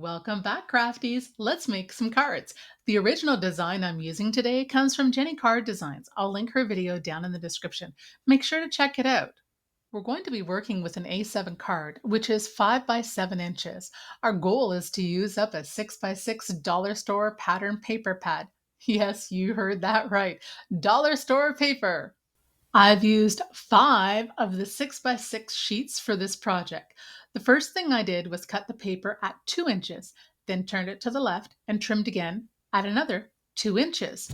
Welcome back, Crafties. Let's make some cards. The original design I'm using today comes from Jenny Card Designs. I'll link her video down in the description. Make sure to check it out. We're going to be working with an A7 card, which is 5 by 7 inches. Our goal is to use up a 6 by 6 dollar store pattern paper pad. Yes, you heard that right. Dollar store paper. I've used 5 of the 6 by 6 sheets for this project. The first thing I did was cut the paper at 2 inches, then turned it to the left and trimmed again at another 2 inches.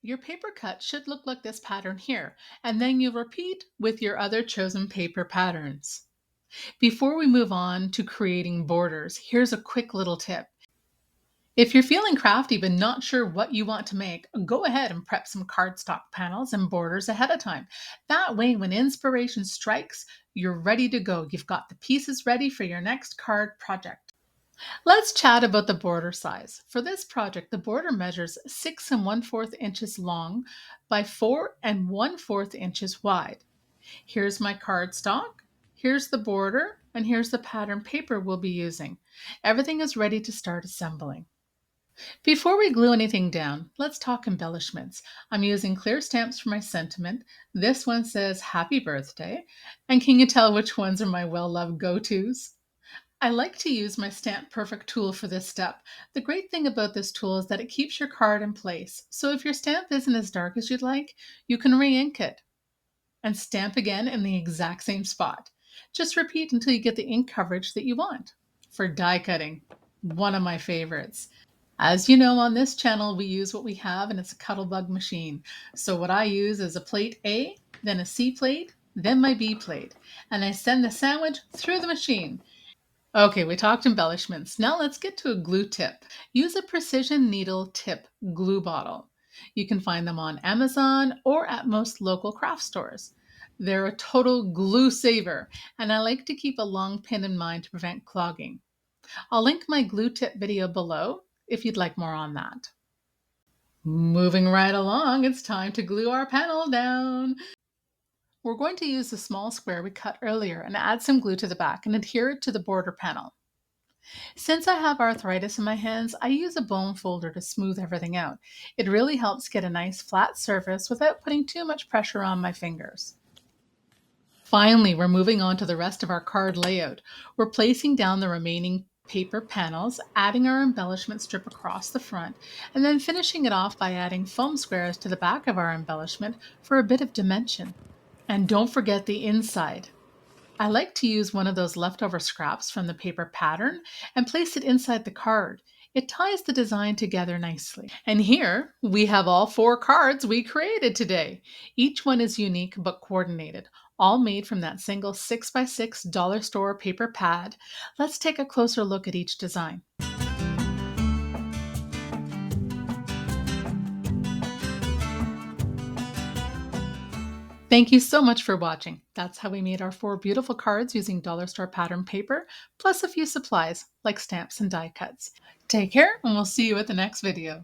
Your paper cut should look like this pattern here, and then you repeat with your other chosen paper patterns. Before we move on to creating borders, here's a quick little tip. If you're feeling crafty but not sure what you want to make, go ahead and prep some cardstock panels and borders ahead of time. That way, when inspiration strikes, you're ready to go. You've got the pieces ready for your next card project. Let's chat about the border size. For this project, the border measures 6 1/4 inches long by 4 1/4 inches wide. Here's my cardstock, here's the border, and here's the pattern paper we'll be using. Everything is ready to start assembling. Before we glue anything down, let's talk embellishments. I'm using clear stamps for my sentiment. This one says happy birthday. And can you tell which ones are my well-loved go-tos? I like to use my Stamp Perfect tool for this step. The great thing about this tool is that it keeps your card in place. So if your stamp isn't as dark as you'd like, you can re-ink it and stamp again in the exact same spot. Just repeat until you get the ink coverage that you want. For die cutting, one of my favorites. As you know, on this channel, we use what we have, and it's a Cuttlebug machine. So what I use is a plate A, then a C plate, then my B plate, and I send the sandwich through the machine. Okay, we talked embellishments. Now let's get to a glue tip. Use a precision needle tip glue bottle. You can find them on Amazon or at most local craft stores. They're a total glue saver, and I like to keep a long pin in mind to prevent clogging. I'll link my glue tip video below if you'd like more on that. Moving right along, it's time to glue our panel down. We're going to use the small square we cut earlier and add some glue to the back and adhere it to the border panel. Since I have arthritis in my hands, I use a bone folder to smooth everything out. It really helps get a nice flat surface without putting too much pressure on my fingers. Finally, we're moving on to the rest of our card layout. We're placing down the remaining paper panels, adding our embellishment strip across the front, and then finishing it off by adding foam squares to the back of our embellishment for a bit of dimension. And don't forget the inside. I like to use one of those leftover scraps from the paper pattern and place it inside the card. It ties the design together nicely. And here we have all 4 cards we created today. Each one is unique but coordinated, all made from that single 6 by 6 dollar store paper pad. Let's take a closer look at each design. Thank you so much for watching. That's how we made our 4 beautiful cards using dollar store pattern paper, plus a few supplies like stamps and die cuts. Take care, and we'll see you at the next video.